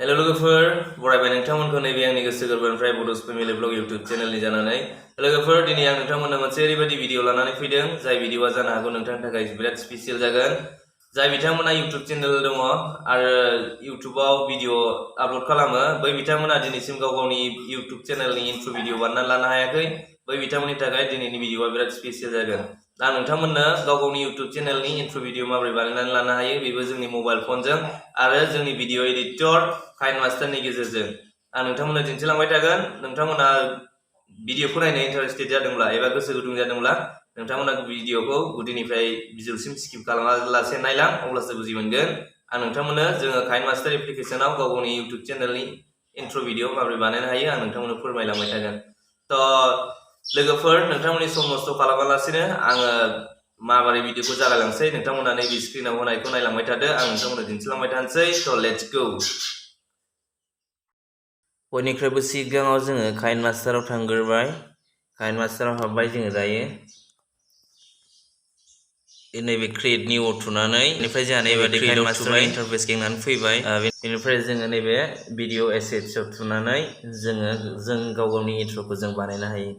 Hello लोगोफोर बरायबाय नोंथांमोनखौ नैबे आंनि गोसो गोरबोनिफ्राय बड'स फेमिलि ब्लग इउट्युब चेनेलनि जानानै लोगोफोर दिनै आं नोंथांमोननो मोनसे ओरैबायदि भिडिअ लानानै फैदों जाय भिडिअआ जानो हागौ नोंथांनि थाखाय बिराद स्पेसियेल जागोन जाय बिथांमोना इउट्युब चेनेल दङ आरो इउट्युबाव भिडिअ आपल'ड खालामो बै बिथांमोना दिनैसिम गाव गावनि इउट्युब चेनेलनि इन्ट्र' भिडिअ बानायनानै लानो हायाखै बै बिथांमोननि थाखाय दिनैनि भिडिअआ बिराद स्पेसियेल जागोन दा नोंथांमोननो गाव गावनि इउट्युब चेनेलनि इन्ट्र' भिडिअ माबोरै बानायनानै लानो हायो बेबो जोंनि मबाइल फनजों आरो जोंनि भिडिअ एडिटर काइन मास्टारनि गेजेरजों आं नोंथांमोननो दिन्थिलांबाय थागोन नोंथांमोना भिडिअखौ नायनो इन्टारेस्टेड जादोंब्ला एबा गोसो गुदुं जादोंब्ला नोंथांमोना भिडिअखौ गुदिनिफ्राय बिजौसिम स्किप खालामालासे नायलां अब्लासो बुजि मोनगोन आं नोंथांमोननो जोङो काइन मास्टार एप्लिकेशनाव गाव गावनि इउट्युब चेनेलनि इन्ट्र' भिडिअ माबोरै बानायनो हायो आं नोंथांमोननो फोरमायलांबाय थागोन थ' लोगोफोर नोंथांमोननि सम नस्थ' खालामालासिनो आङो माबोरै भिडिअखौ जागायलांसै नोंथांमोना नैबे स्क्रिनाव होनायखौ नायलांबाय थादो आं नोंथांमोननो दिन्थिलांबाय थानोसै थ' लेट्स गो बयनिख्रुइबो सिगाङाव जोङो काइन मास्टाराव थांग्रोबाय काइन मास्टाराव हाबबाय जोङो दायो नैबे क्रिएट निउ थुनानै बेनिफ्राय जोंहा नैबे काइन मास्टार इन्टारफेस गेंनानै फैबाय बेनिफ्राय जोङो नैबे भिडिअ एसेट्सआव थुनानै जों गाव गावनि इन्ट्र'खौ जों बानायनो हायो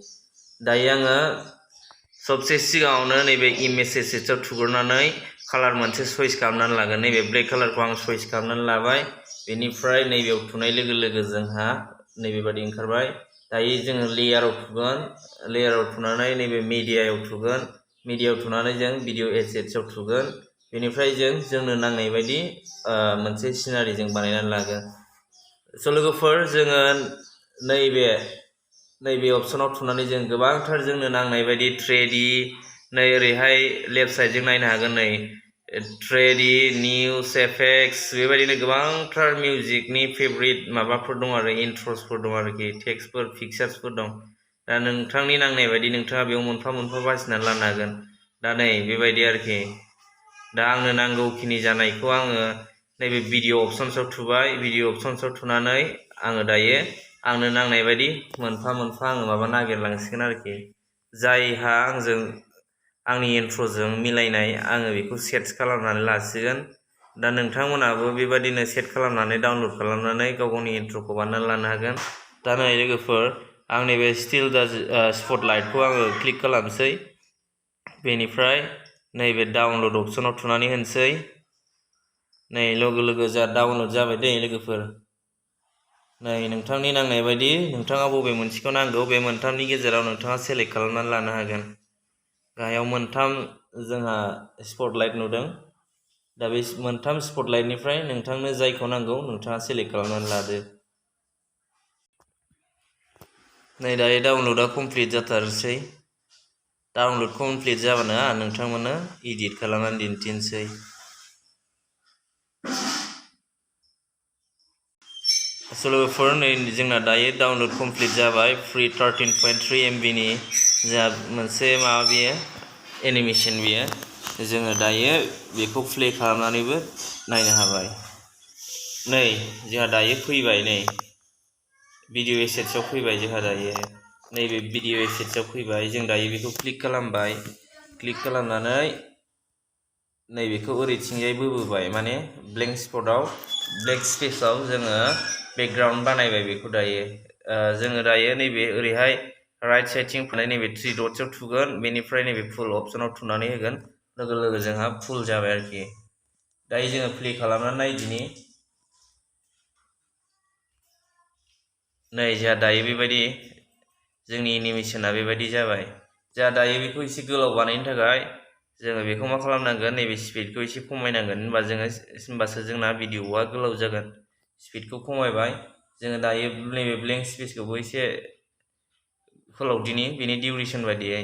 दायो आङो सबसे सिगाङावनो नैबे इमेज एसेट्सआव थुग्रोनानै कालार मोनसे चइस खालामनानै लागोन नैबे ब्लेक कालारखौ आं चइस खालामनानै लाबाय बेनिफ्राय नैबेयाव थुनाय लोगो लोगो जोंहा नैबेबादि ओंखारबाय दायो जोङो लेयाराव थुगोन लेयाराव थुनानै नैबे मिडियायाव थुगोन मिडियायाव थुनानै जों भिडिअ एसेट्सआव थुगोन बेनिफ्राय जोंनो नांनाय बायदि मोनसे सिनारि जों बानायनानै लागोन स' लोगोफोर जोङो नैबे अपसनाव थुनानै जों गोबांथार जोंनो नांनाय बायदि ट्रेडि नै ओरैहाय लेफ्ट साइडजों नायनो हागोन नै ट्रेडि निउस एफेक्ट्स बेबायदिनो गोबांथार मिउजिकनि फेभरिट माबाफोर दं आरो इन्ट्र'सफोर दं आरोखि टेक्सटफोर पिक्सार्सफोर दं दा नोंथांनि नांनाय बायदि नोंथाङा बेयाव मोनफा मोनफा बासिनानै लानो हागोन दा नै बेबायदि आरोखि दा आंनो नांगौखिनि जानायखौ आङो नैबे भिडिअ अपसन्सआव थुबाय भिडिअ अपसन्सआव थुनानै आङो दायो आंनो नांनाय बायदि मोनफा मोनफा आङो माबा नागिरलांसिगोन आरोखि जायहा आंनि इन्ट्र'जों मिलायनाय आङो बेखौ सेट खालामनानै लासिगोन दा नोंथांमोनाबो बेबादिनो सेट खालामनानै डाउनलड खालामनानै गाव गावनि इन्ट्र'खौ बानायनानै लानो हागोन दा नै लोगोफोर आं नैबे स्टिल दा स्पटलाइटखौ आङो क्लिक खालामसै बेनिफ्राय नैबे डाउनलड अपसनाव थुनानै होनोसै नै लोगो लोगो जा डाउनलड जाबाय दै लोगोफोर नै नोंथांनि नांनाय बायदि नोंथाङा बबे मोनसेखौ नांगौ बे मोनथामनि गेजेराव नोंथाङा सेलेक्ट खालामनानै लानो हागोन गाहायाव मोनथाम जोंहा स्पटलाइट नुदों दा बे मोनथाम स्पटलाइटनिफ्राय नोंथांनो जायखौ नांगौ नोंथाङा सेलेक्ट खालामनानै लादो नै दायो डाउनलडआ कमप्लिट जाथारसै डाउनलड कमप्लिट जाबानो नोंथांमोननो इडिट खालामनानै दिन्थिनोसै लोगोफोर नै जोंना दायो डाउनलड कमप्लिट जाबाय फ्रि 13.3 MB-नि जोंहा मोनसे माबा बियो एनिमेसन बियो जोङो दायो बेखौ प्ले खालामनानैबो नायनो हाबाय नै जोंहा दायो फैबाय नै भिडिअ एसेट्सआव फैबाय जोंहा दायो नैबे भिडिअ एसेट्सआव फैबाय जों दायो बेखौ क्लिक खालामबाय क्लिक खालामनानै नैबेखौ ओरैथिंजाय बोबोबाय माने ब्लेंक स्पेसआव जोङो बेकग्राउन्ड बानायबाय बेखौ दायो जोङो दायो नैबे ओरैहाय राइट साइडथिं फैनाय नैबे 3 डट्सआव थुगोन बेनिफ्राय नैबे फुल अपसनाव थुनानै होगोन लोगो लोगो जोंहा फुल जाबाय आरोखि दायो जोङो प्ले खालामनानै नायदिनि नै जोंहा दायो बेबायदि जोंनि एनिमेसना बेबायदि जाबाय जोंहा दायो बेखौ एसे गोलाव बानायनो थाखाय जोङो बेखौ मा खालामनांगोन नैबे स्पिडखौ एसे खमायनांगोन होनबासो जोंना भिडिअआ गोलाव जागोन स्पिडखौ खमायबाय जोङो दायो नैबे ब्लेंक स्पेसखौबो एसे फोलावदिनि बेनि डिउरेसन बायदियै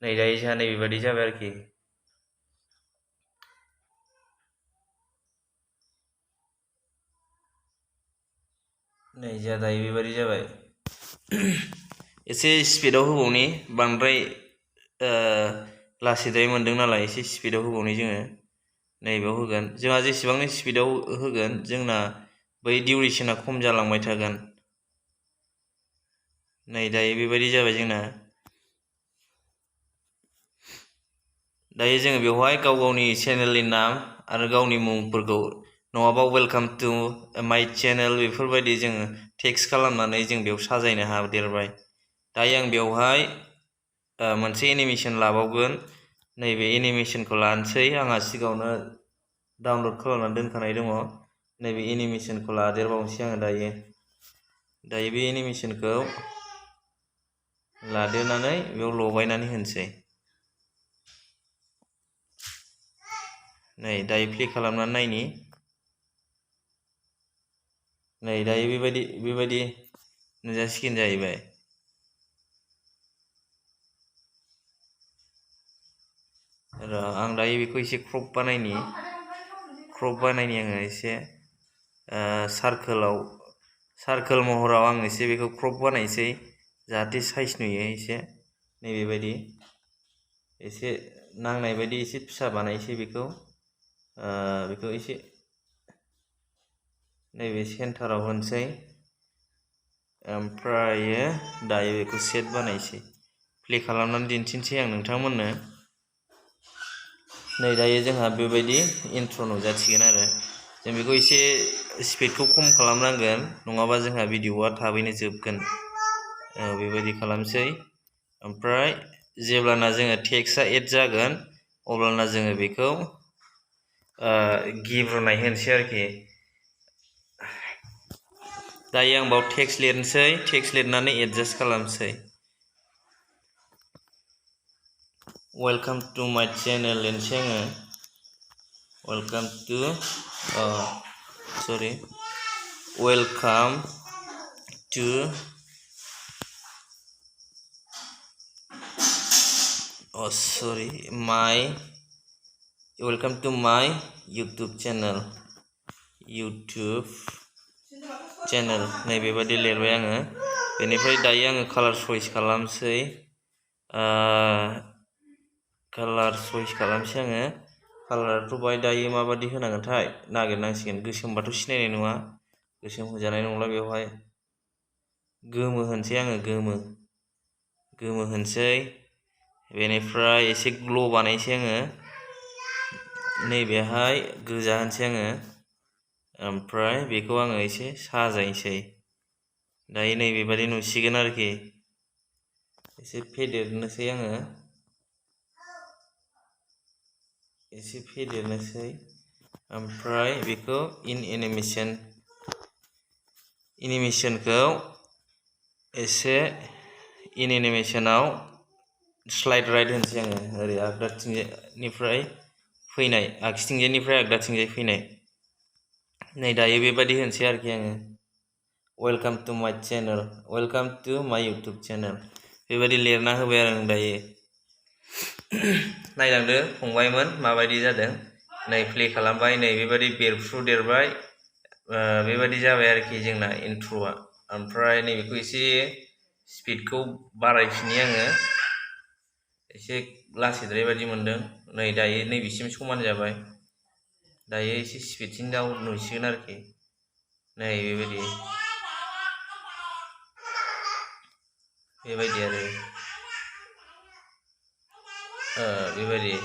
नै दायो जोंहा नैबेबायदि जाबाय आरोखि नै जोंहा दायो बेबायदि जाबाय एसे स्पिडआव होबावनि बांद्राय लासैद्राय मोनदों नालाय एसे स्पिडआव होबावनि जोङो नैबेयाव होगोन जोंहा जेसेबांनो स्पिडआव होगोन जोंना बै डिउरेसना खम जालांबाय थागोन नै दायो बेबायदि जाबाय जोंना दायो जोङो बेवहाय गाव गावनि चेनेलनि नाम आरो गावनि मुंफोरखौ नङाबा वेलकाम टु माय चेनेल बेफोरबायदि जोङो टेक्स्ट खालामनानै जों बेयाव साजायनो हादेरबाय। दायो आं बेवहाय मोनसे एनिमेसन लाबावगोन। नैबे एनिमेसनखौ लानोसै। आंहा सिगाङावनो डाउनलड खालामनानै दोनखानाय दङ। नैबे एनिमेसनखौ लादेरबावनोसै आङो दायो बे एनिमेसनखौ लादेरनानै बेयाव लगायनानै होनोसै। नै दायो प्ले खालामनानै नायनि। नै दायो बेबायदि नुजासिगोन जाहैबाय। आं दायो बेखौ एसे क्रप बानायनि आङो एसे सार्कोल महराव आं एसे बेखौ क्रप बानायसै जाहाथे साइज नुयो एसे। नैबेबायदि एसे नांनाय बायदि एसे फिसा बानायसै बेखौ एसे नैबे सेन्टाराव होनोसै। ओमफ्रायो दायो बेखौ सेट बानायसै। प्ले खालामनानै दिन्थिनोसै आं नोंथांमोननो। नै दायो जोंहा बेबायदि इन्ट्र' नुजाथिगोन आरो जों बेखौ एसे स्पिडखौ खम खालामनांगोन नङाबा जोंहा भिडिअ'आ थाबैनो जोबगोन। बेबायदि खालामसै। ओमफ्राय जेब्लाना जोङो टेक्स्टआ एड जागोन अब्लाना जोङो बेखौ गिब्रुनाय होनोसै आरोखि। दायो आं बाव टेक्स्ट लिरनोसै। टेक्स्ट लिरनानै एडजास्ट खालामसै। वेलकाम टु माय चेनेल लिरनोसै आङो। वेलकाम टु माय इउटुब चेनेल नै बेबायदि लिरबाय आङो। बेनिफ्राय दायो आङो कालार चइस खालामसै। आङो कालाराथ' बाय दायो माबायदि होनांगोनथाय नागिरनांसिगोन। गोसोमबाथ' सिनायनाय नङा। गोसोम होजानाय नंला बेवहाय। गोमो होनसै आङो गोमो होनसै। बेनिफ्राय एसे ग्ल' बानायसै आङो। नैबेहाय गोजा होनसै आङो। ओमफ्राय बेखौ आङो एसे साजायनोसै। दायो नैबेबादि नुसिगोन आरोखि। एसे फेदेरनोसै आङो। ओमफ्राय बेखौ एनिमेसनखौ एसे एनिमेसनाव स्लाइड राइट होनसै आङो। ओरै आगदाथिंजायनिफ्राय आगदाथिंजाय फैनाय। नै दायो बेबायदि होनसै आरोखि आङो। वेलकाम टु माय इउटुब चेनेल बेबायदि लिरना होबाय आरो आं दायो। नायलांदो फंबायमोन माबायदि जादों। नै प्ले खालामबाय। नै बेबायदि बेरफ्रुदेरबाय। बेबायदि जाबाय आरोखि जोंना इन्ट्र'आ। ओमफ्राय नैबेखौ एसे स्पिडखौ बारायफिननि आङो। एसे लासैद्राय बायदि मोनदों। नै दायो नैबेसिम समान जाबाय। दायो एसे स्पिडसिन नुसिगोन आरोखि। नै बेबायदि आरो बेबायदि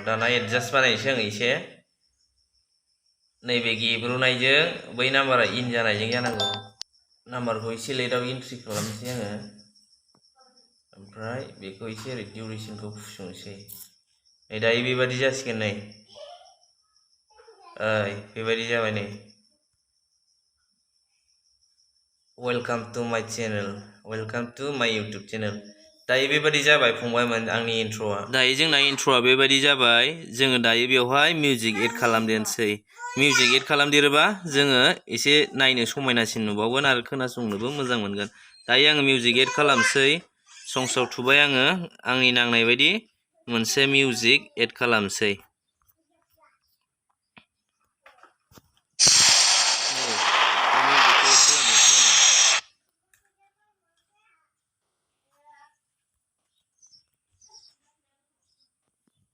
दाना एडजास्ट बानायनोसै आं एसे। नैबे गेब्रुनायजों बै नाम्बारा इन जानायजों जानांगौ। नाम्बारखौ एसे लेटआव एन्ट्रि खालामनोसै आङो। ओमफ्राय बेखौ एसे ओरै डिउरेसनखौ फुसुंसै। नै दायो बेबायदि जासिगोन। नै बेबायदि जाबाय। नै वेलकाम टु माय इउटुब चेनेल दायो बेबायदि जाबाय फंबायमोन आंनि इन्ट्र'आ। दायो जोंना इन्ट्र'आ बेबायदि जाबाय। जोङो दायो बेवहाय मिउजिक एड खालामदेरनोसै। मिउजिक एड खालामदेरोबा जोङो एसे नायनो समायनासिन नुबावगोन आरो खोनासंनोबो मोजां मोनगोन। दायो आङो मिउजिक एड खालामसै। संसाव थुबाय आङो। आंनि नांनाय बायदि मोनसे मिउजिक एड खालामसै।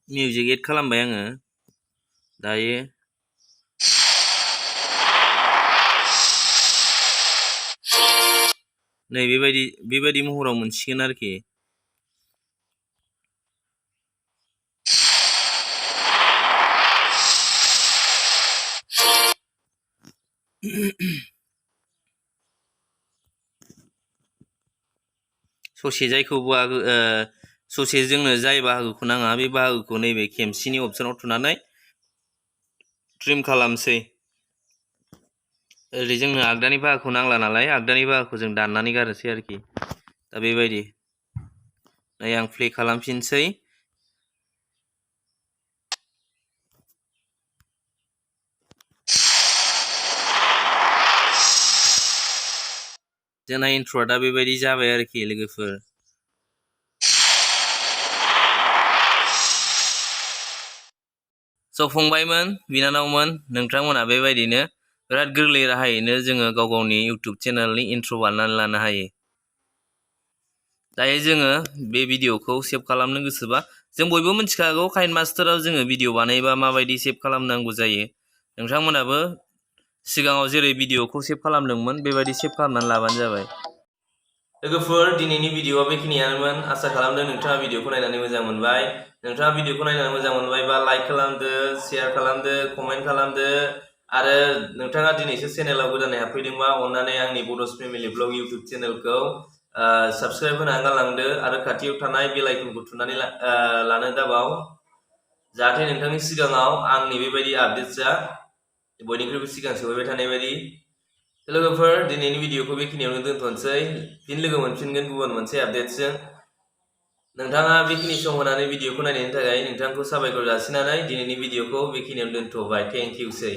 मिउजिक एड खालामबाय आङो दायो। नै बेबायदि महराव मोनसिगोन आरोखि। ससे जायखौ बाहागो ससे जोंनो जाय बाहागोखौ नाङा बे बाहागोखौ नैबे खेमसिनि अपसनाव थुनानै ट्रिम खालामसै। ओरै जोंनो आगदानि बाहागोखौ नांला नालाय आगदानि बाहागोखौ जों दाननानै गारनोसै आरोखि। दा बेबायदि नै आं प्ले खालामफिनसै। जोंना इन्ट्र'आ दा बेबायदि जाबाय आरोखि लोगोफोर। स' फंबायमोन बिनानावमोन नोंथांमोना बेबायदिनो बिराद गोरलै राहायैनो जोङो गाव गावनि इउटुब चेनेलनि इन्ट्र' बानायनानै लानो हायो। दायो जोङो बे भिडिअ'खौ सेभ खालामनो गोसोबा जों बयबो मिथिखागौ काइनमास्टाराव जोङो भिडिअ' बानायोबा माबायदि सेभ खालामनांगौ जायो। नोंथांमोनाबो सिगाङाव जेरै भिडिअ'खौ सेभ खालामदोंमोन बेबायदि सेभ खालामनानै लाबानो जाबाय। लोगोफोर दिनैनि भिडिअ'आ बेखिनियानोमोन। आसा खालामदों नोंथाङा भिडिअ'खौ नायनानै मोजां मोनबाय। नोंथाङा भिडिअ'खौ नायनानै मोजां मोनबायबा लाइक खालामदो, शेयार खालामदो, कमेन्ट खालामदो आरो नोंथाङा दिनैसो चेनेलाव गोदानै हाबफैदोंबा अन्नानै आंनि Bodos family blog YouTube चेनेलखौ subscribe होना गालांदो आरो खाथियाव थानाय बेल आइकनखौ थुनानै लानो दाबाव, जाहाथे नोंथांनि सिगाङाव आंनि बेबायदि आपडेट्सआ बयनिख्रुइबो सिगां सौहैबाय थानाय बायदि। लोगोफोर दिनैनि भिडिअ'खौ बेखिनियावनो दोनथ'नोसै। फिन लोगो मोनफिनगोन गुबुन मोनसे आपडेट्सजों। नोंथाङा बेखिनि सम होनानै भिडिअ'खौ नायनायनि थाखाय नोंथांखौ साबायखर जासिनानै दिनैनि भिडिअ'खौ बेखिनियावनो दोनथ'बाय। थेंक इउ सै।